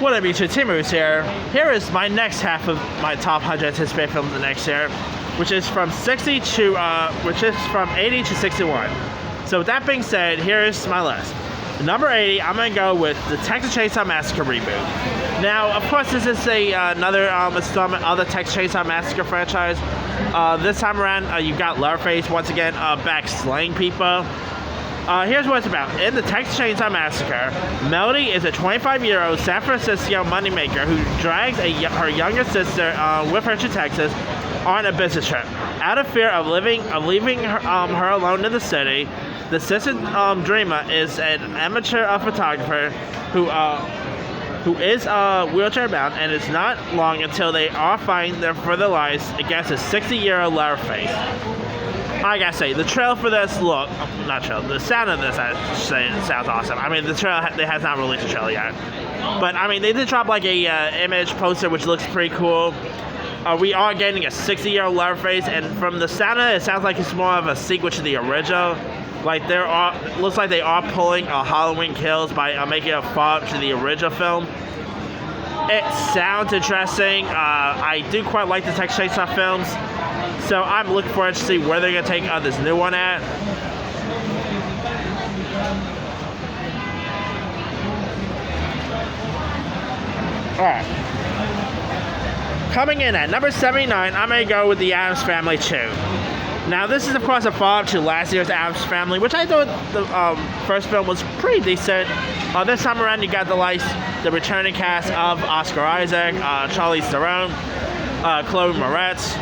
What up, YouTube? Timu's here. Here is my next half of my top 100 anticipated films of the next year, which is from 80 to 61. So with that being said, here's my list. Number 80, I'm gonna go with the Texas Chainsaw Massacre reboot. Now, of course, this is another installment of the Texas Chainsaw Massacre franchise. This time around, you've got Leatherface once again back slaying people. Here's what it's about. In the Texas Chainsaw Massacre, Melody is a 25-year-old San Francisco moneymaker who drags her younger sister with her to Texas on a business trip. Out of fear of leaving her alone in the city, the sister Dreama is an amateur photographer who is wheelchair bound, and it's not long until they all find for their lives against a 60-year-old Leatherface. I gotta say, the trailer for this the sound of this, I should say, it sounds awesome. I mean, the trailer, they has not released a trailer yet. But, I mean, they did drop, like, a image poster, which looks pretty cool. We are getting a 60-year-old Leatherface, and from the sound of it, it sounds like it's more of a sequel to the original. Like, looks like they are pulling Halloween Kills by making a follow-up to the original film. It sounds interesting. I do quite like the Texas Chainsaw films. So I'm looking forward to see where they're going to take this new one at. Alright. Coming in at number 79, I'm going to go with The Addams Family 2. Now, this is, of course, a follow-up to last year's Addams Family, which I thought the first film was pretty decent. This time around, you got the returning cast of Oscar Isaac, Charlize Theron, Chloe Moretz.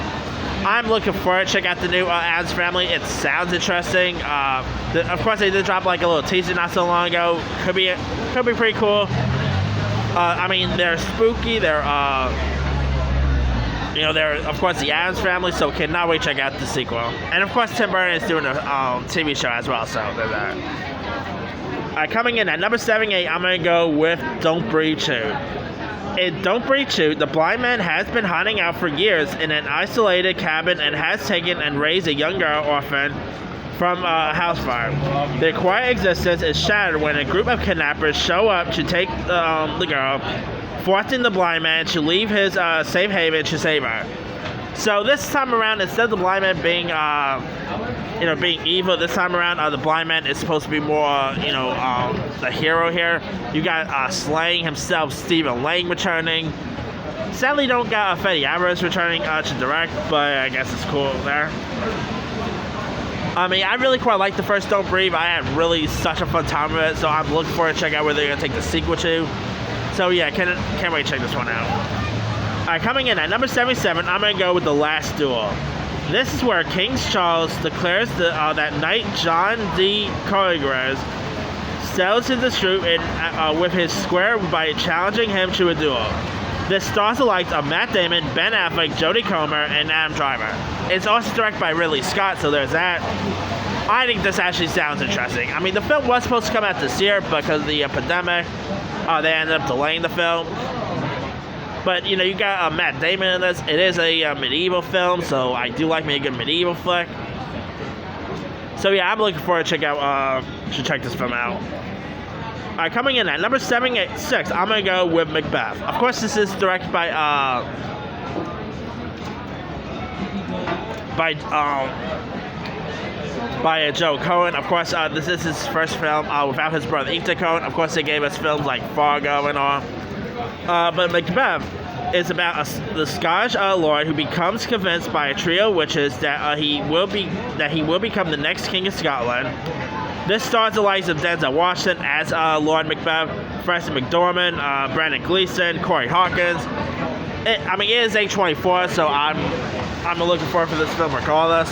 I'm looking forward to check out the new Addams Family. It sounds interesting. Of course, they did drop like a little teaser not so long ago. Could be pretty cool. I mean, they're spooky. They're of course the Addams Family. So cannot wait to check out the sequel. And of course, Tim Burton is doing a TV show as well. So there's that. Coming in at number 78, I'm gonna go with Don't Breathe 2. In Don't Breathe 2, the blind man has been hiding out for years in an isolated cabin and has taken and raised a young girl orphan from a house fire. Their quiet existence is shattered when a group of kidnappers show up to take the girl, forcing the blind man to leave his safe haven to save her. So this time around, instead of the blind man being, being evil, this time around, the blind man is supposed to be more, the hero here. You got Slang himself, Stephen Lang returning. Sadly, don't got Fede Alvarez returning to direct, but I guess it's cool there. I mean, I really quite like the first Don't Breathe. I had really such a fun time with it, so I'm looking forward to check out where they're gonna take the sequel to. So yeah, can't wait to check this one out. Coming in at number 77, I'm going to go with The Last Duel. This is where King Charles declares that knight John D. Coligres sails to the troop with his square by challenging him to a duel. This stars the likes of Matt Damon, Ben Affleck, Jodie Comer, and Adam Driver. It's also directed by Ridley Scott, so there's that. I think this actually sounds interesting. I mean, the film was supposed to come out this year because of the pandemic. They ended up delaying the film. But, you got Matt Damon in this. It is a medieval film, so I do like me a good medieval flick. So, yeah, I'm looking forward to check this film out. Coming in at number 76, I'm going to go with Macbeth. Of course, this is directed by Joe Cohen. Of course, this is his first film without his brother Ethan Cohen. Of course, they gave us films like Fargo and all. But Macbeth is about the Scottish lord who becomes convinced by a trio of witches that he will become the next king of Scotland. This stars the likes of Denzel Washington as Lord Macbeth, Frances McDormand, Brandon Gleeson, Corey Hawkins. It is A24, so I'm looking forward for this film regardless.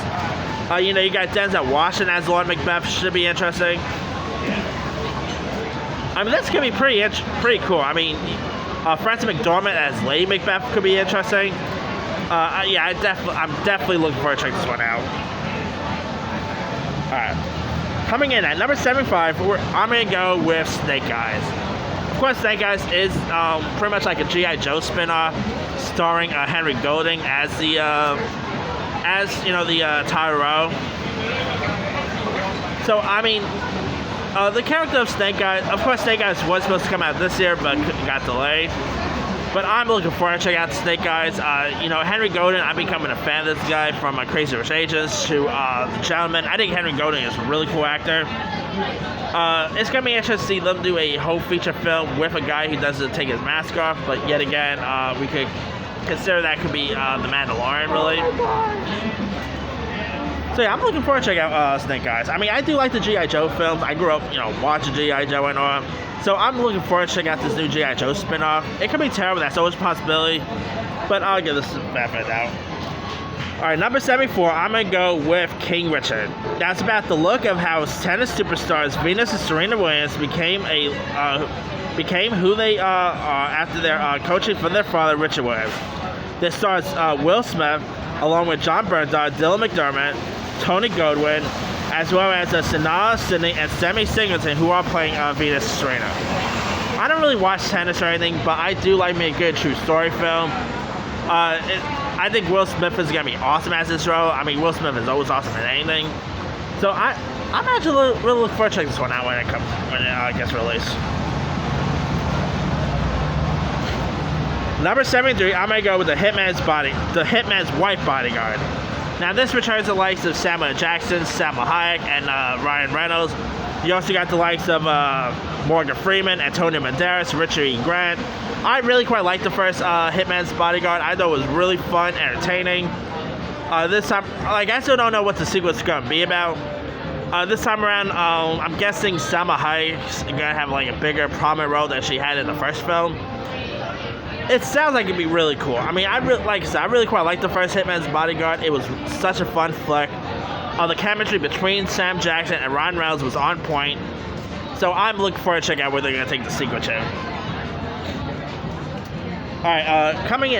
You got Denzel Washington as Lord Macbeth. Should be interesting. I mean, that's gonna be pretty cool. I mean, Frances McDormand as Lady Macbeth could be interesting. Yeah, I'm definitely looking forward to checking this one out. All right. Coming in at number 75, I'm gonna go with Snake Eyes. Of course, Snake Eyes is pretty much like a G.I. Joe spin-off, starring Henry Golding as the Tyrell. So I mean, The character of Snake Eyes, of course, Snake Eyes was supposed to come out this year, but got delayed. But I'm looking forward to checking out Snake Eyes. Henry Golding, I'm becoming a fan of this guy from Crazy Rich Asians to The Gentleman. I think Henry Golding is a really cool actor. It's going to be interesting to see them do a whole feature film with a guy who doesn't take his mask off. But yet again, we could consider that could be The Mandalorian, really. So yeah, I'm looking forward to checking out Snake Eyes. I mean, I do like the G.I. Joe films. I grew up, watching G.I. Joe and all. So I'm looking forward to checking out this new G.I. Joe spinoff. It could be terrible, that's always a possibility. But I'll give this benefit out. Alright, number 74, I'm going to go with King Richard. That's about the look of how tennis superstars Venus and Serena Williams became who they are after their coaching for their father, Richard Williams. This stars Will Smith, along with John Bernthal, Dylan McDermott, Tony Goldwyn, as well as Sanaa Sidney and Sammy Singleton, who are playing Venus and Serena. I don't really watch tennis or anything, but I do like me a good true story film. I think Will Smith is going to be awesome as this role. I mean, Will Smith is always awesome in anything. So I'm actually really looking forward to checking this one out when it gets released. Number 73, I'm going to go with the Hitman's Wife Bodyguard. Now, this returns the likes of Samuel Jackson, Salma Hayek, and Ryan Reynolds. You also got the likes of Morgan Freeman, Antonio Banderas, Richard E. Grant. I really quite liked the first Hitman's Bodyguard. I thought it was really fun, entertaining. This time, I still don't know what the sequel is going to be about. This time around, I'm guessing Salma Hayek's going to have a bigger, prominent role than she had in the first film. It sounds like it'd be really cool. I mean, I really quite liked the first Hitman's Bodyguard. It was such a fun flick. The chemistry between Sam Jackson and Ryan Reynolds was on point. So I'm looking forward to check out where they're going to take the sequel to. Alright, coming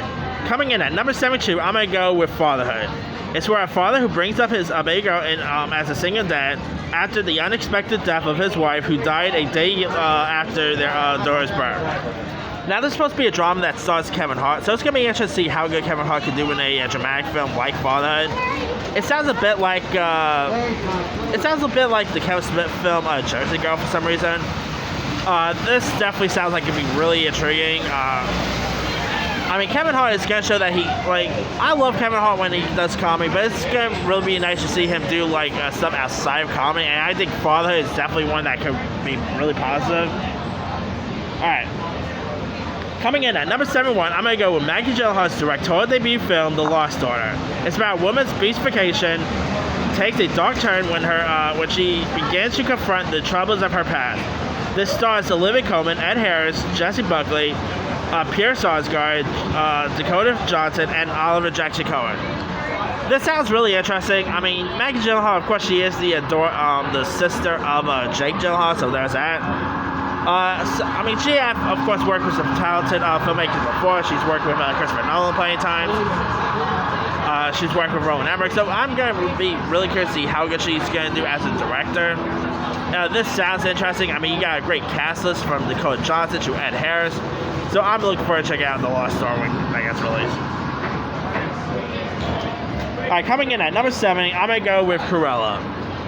in at number 72, I'm going to go with Fatherhood. It's where a father who brings up his baby girl as a single dad after the unexpected death of his wife, who died a day after their daughter's birth. Now, this is supposed to be a drama that stars Kevin Hart, so it's going to be interesting to see how good Kevin Hart can do in a dramatic film like Fatherhood. It sounds a bit like the Kevin Smith film Jersey Girl for some reason. This definitely sounds like it'd be really intriguing. I mean, Kevin Hart is going to show that I love Kevin Hart when he does comedy, but it's going to really be nice to see him do stuff outside of comedy, and I think Fatherhood is definitely one that could be really positive. Alright. Coming in at number 71, I'm going to go with Maggie Gyllenhaal's directorial debut film, The Lost Daughter. It's about a woman's beach vacation takes a dark turn when she begins to confront the troubles of her past. This stars Olivia Colman, Ed Harris, Jessie Buckley, Pierre Sarsgaard, Dakota Johnson, and Oliver Jackson Cohen. This sounds really interesting. I mean, Maggie Gyllenhaal, of course, she is the sister of Jake Gyllenhaal, so there's that. She has, of course, worked with some talented filmmakers before. She's worked with Christopher Nolan plenty of times. She's worked with Roland Emmerich. So I'm going to be really curious to see how good she's going to do as a director. This sounds interesting. I mean, you got a great cast list from Dakota Johnson to Ed Harris. So I'm looking forward to checking out The Lost Star when that gets released. Alright, coming in at number 70, I'm going to go with Cruella.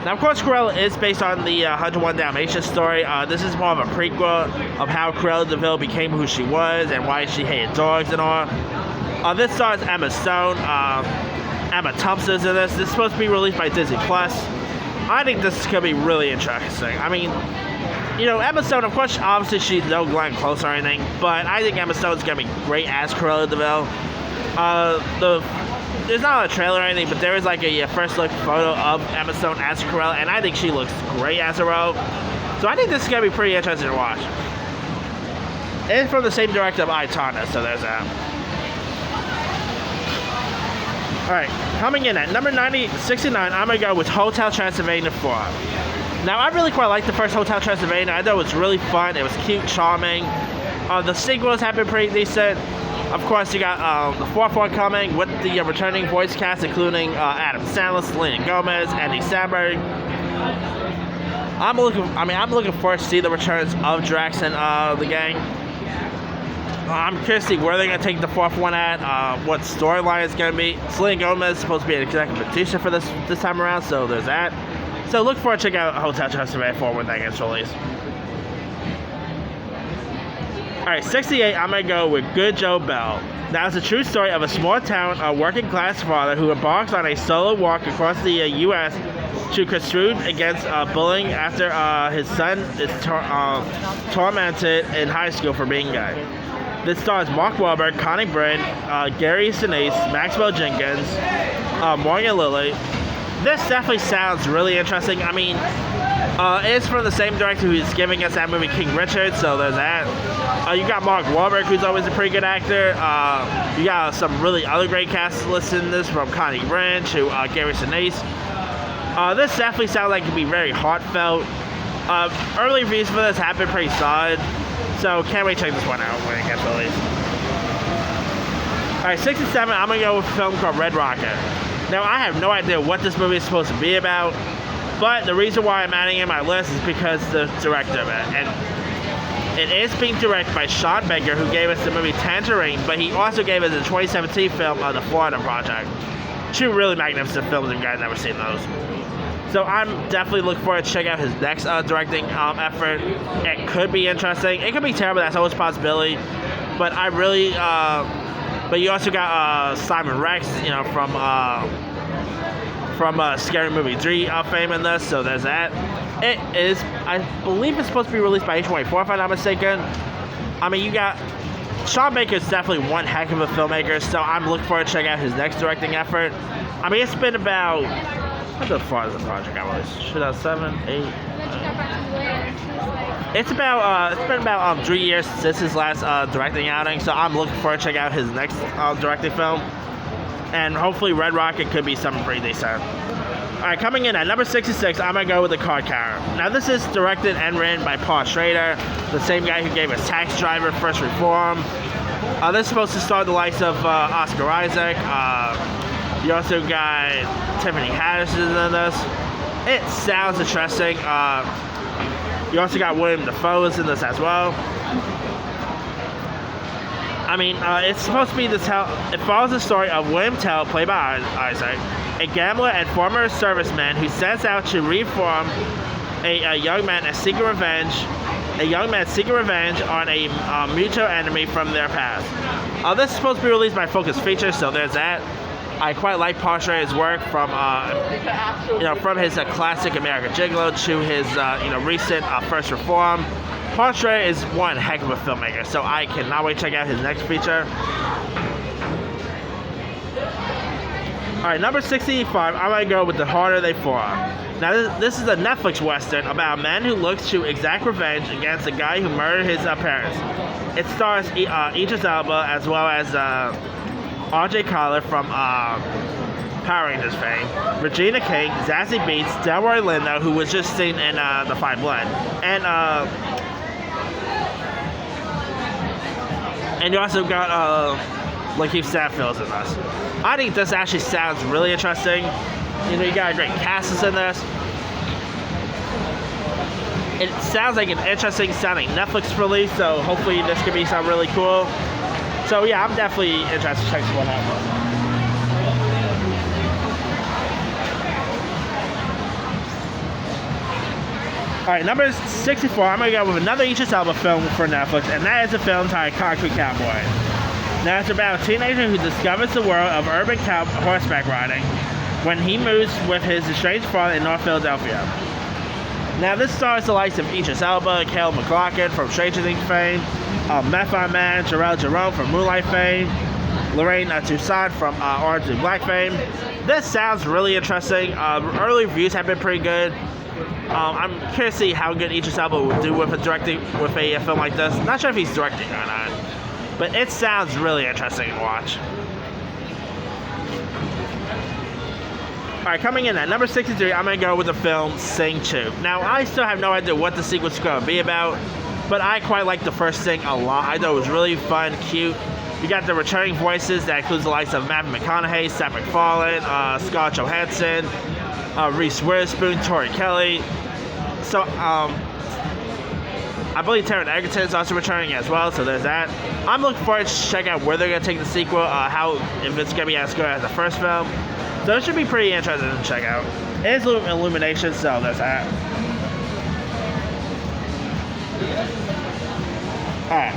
Now, of course, Cruella is based on the 101 Dalmatians story. This is more of a prequel of how Cruella de Vil became who she was and why she hated dogs and all. This stars Emma Stone. Emma Thompson's in this. This is supposed to be released by Disney+. I think this is going to be really interesting. I mean, Emma Stone, of course, obviously she's no Glenn Close or anything, but I think Emma Stone's going to be great as Cruella de Vil. There's not a trailer or anything, but there is a first look photo of Emma Stone as Cruella, and I think she looks great as a role. So I think this is going to be pretty interesting to watch. It's from the same director of I, Tonya, so there's that. Alright, coming in at number 69, I'm going to go with Hotel Transylvania 4. Now, I really quite liked the first Hotel Transylvania. I thought it was really fun. It was cute, charming. The sequels have been pretty decent. Of course, you got the fourth one coming with the returning voice cast, including Adam Sandler, Selena Gomez, Andy Samberg. I'm looking forward to see the returns of Drax and the gang. I'm curious to see where they're going to take the fourth one at, what storyline it's going to be. Selena Gomez is supposed to be an executive producer for this time around, so there's that. So look forward to checking out Hotel Transylvania 4 when that gets released. Alright, 68, I'm going to go with Good Joe Bell. Now, it's a true story of a small town, a working class father who embarks on a solo walk across the U.S. to construe against bullying after his son is tormented in high school for being gay. This stars Mark Wahlberg, Connie Britton, Gary Sinise, Maxwell Jenkins, Morgan Lilley. This definitely sounds really interesting. I mean, it's from the same director who's giving us that movie King Richard, so there's that. You got Mark Wahlberg, who's always a pretty good actor. You got some really other great cast listed in this, from Connie Britton to Gary Sinise. This definitely sounds like it could be very heartfelt. Early reviews for this have been pretty solid, so can't wait to check this one out when it gets released. Alright, 67, I'm going to go with a film called Red Rocket. Now, I have no idea what this movie is supposed to be about, but the reason why I'm adding it in my list is because the director of it. And it is being directed by Sean Baker, who gave us the movie Tangerine, but he also gave us the 2017 film The Florida Project. Two really magnificent films, if you guys never seen those. So I'm definitely looking forward to checking out his next directing effort. It could be interesting. It could be terrible. That's always a possibility. But I really... but you also got Simon Rex, you know, from Scary Movie 3 fame in this, so there's that. It is, I believe it's supposed to be released by H24 if I'm not mistaken. I mean, you got, Sean Baker's definitely one heck of a filmmaker, so I'm looking forward to checking out his next directing effort. I mean, it's been about, how far is the project got released? 2007, 8? It's been about 3 years since his last directing outing, so I'm looking forward to checking out his next directing film. And hopefully Red Rocket could be something pretty decent. Alright, coming in at number 66, I'm going to go with The Card Counter. Now, this is directed and written by Paul Schrader, the same guy who gave us Taxi Driver, First Reform. This is supposed to star the likes of Oscar Isaac. You also got Tiffany Haddish in this. It sounds interesting. You also got William Dafoe in this as well. I mean, it's supposed to be it follows the story of William Tell, played by Isaac, a gambler and former serviceman who sets out to reform a young man seeking revenge on a mutual enemy from their past. This is supposed to be released by Focus Features, so there's that. I quite like Paul Schrader's work from his classic American Gigolo to his recent First Reform. Paul Schrader is one heck of a filmmaker, so I cannot wait to check out his next feature. Alright, number 65, I'm going to go with The Harder They Fall. Now, this is a Netflix Western about a man who looks to exact revenge against a guy who murdered his parents. It stars Idris Elba as well as R.J. Collar from Power Rangers fame, Regina King, Zazie Beetz, Delroy Lindo, who was just seen in The Five Blood, and you also got Lakeith Stanfield in this. I think this actually sounds really interesting. You got a great cast in this. It sounds like an interesting sounding Netflix release, so hopefully this could be something really cool. So yeah, I'm definitely interested to check this one out. Alright, number 64, I'm going to go with another Idris Elba film for Netflix, and that is a film titled Concrete Cowboy. Now, it's about a teenager who discovers the world of urban horseback riding when he moves with his estranged father in North Philadelphia. Now, this stars the likes of Idris Elba, Caleb McLaughlin from Stranger Things fame, Method Man, Jarrell Jerome from Moonlight fame, Lorraine Toussaint from Orange is the New Black fame. This sounds really interesting. Early reviews have been pretty good. I'm curious to see how good Idris Elba would do with a film like this. Not sure if he's directing or not, but it sounds really interesting to watch. Alright, coming in at number 63, I'm going to go with the film Sing 2. Now, I still have no idea what the sequel is going to be about, but I quite like the first Sing a lot. I thought it was really fun, cute. You got the returning voices that includes the likes of Matthew McConaughey, Seth MacFarlane, Scarlett Johansson, Reese Witherspoon, Tori Kelly. So, I believe Taron Egerton is also returning as well, so there's that. I'm looking forward to check out where they're going to take the sequel, if it's going to be as good as the first film. So it should be pretty interesting to check out. It is Illumination, so there's that. Alright.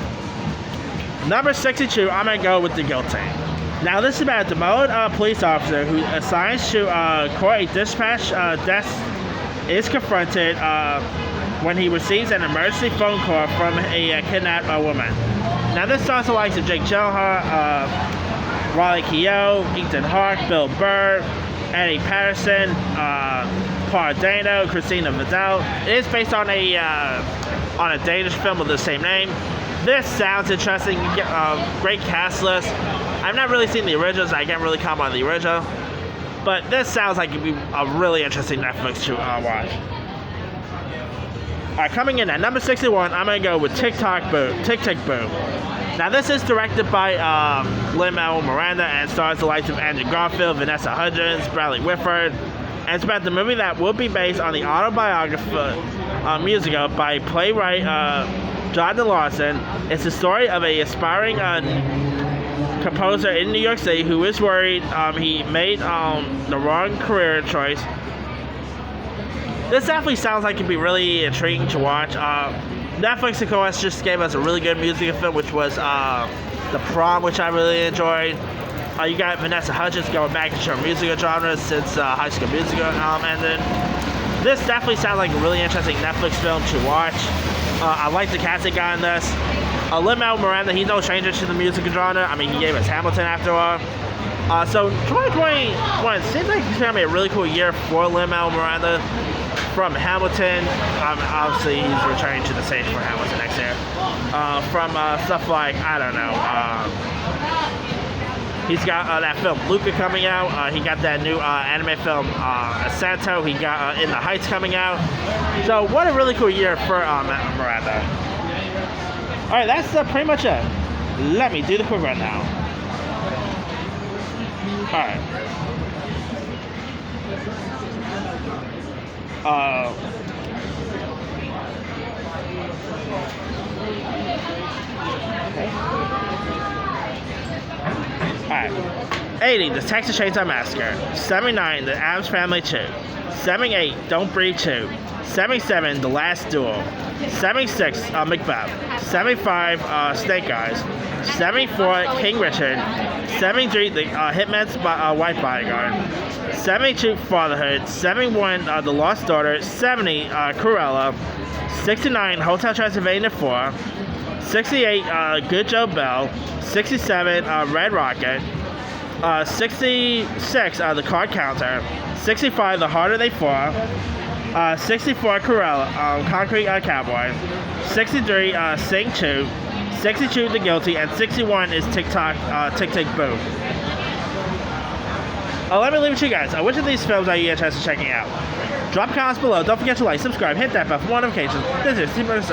Number 62, I'm going to go with The Guilty. Now, this is about a demoted police officer who assigns to court a dispatch desk is confronted when he receives an emergency phone call from a kidnapped woman. Now, this stars the likes of Jake Gyllenhaal, Riley Keough, Ethan Hawke, Bill Burr, Eddie Patterson, Paul Dano, Christina Vidal. It is based on a Danish film with the same name. This sounds interesting. Great cast list. I've not really seen the originals. I can't really comment on the original, but this sounds like it'd be a really interesting Netflix to watch. All right, coming in at number 61, I'm gonna go with Tick Tick Boom. Now, this is directed by Lin-Manuel Miranda and stars the likes of Andrew Garfield, Vanessa Hudgens, Bradley Whitford. And it's about the movie that will be based on the autobiography musical by playwright Jonathan Larson. It's the story of an aspiring composer in New York City who is worried he made the wrong career choice. This definitely sounds like it'd be really intriguing to watch. Netflix, of course, just gave us a really good musical film, which was The Prom, which I really enjoyed. You got Vanessa Hudgens going back into her musical genre since High School Musical ended. This definitely sounds like a really interesting Netflix film to watch. I like the cast they got in this. Lin-Manuel Miranda, he's no stranger to the musical genre. I mean, he gave us Hamilton after all. So 2021 seems like it's going to be a really cool year for Lin-Manuel Miranda. From Hamilton, obviously he's returning to the stage for Hamilton next year. From stuff like, I don't know, he's got that film Luca coming out. He got that new anime film Asento. He got In the Heights coming out. So what a really cool year for Miranda. Alright, that's pretty much it. Let me do the quick run now. Alright. Alright. 80, The Texas Chainsaw Massacre. 79, The Addams Family 2. 78, Don't Breathe 2. 77, The Last Duel. 76, Macbeth. 75, Snake Eyes. 74, King Richard. 73, The Hitman's Wife Bodyguard. 72, Fatherhood. 71, The Lost Daughter. 70, Cruella. 69, Hotel Transylvania 4. 68, Good Joe Bell. 67, Red Rocket. 66, The Card Counter. 65, The Harder They Fall. 64, Cruella, Concrete Cowboy. 63, Sing 2. 62, The Guilty. And 61 is Tick Tick Boom. Let me leave it to you guys. Which of these films are you interested in checking out? Drop comments below. Don't forget to like, subscribe, hit that bell for more notifications. This is Steve Burns.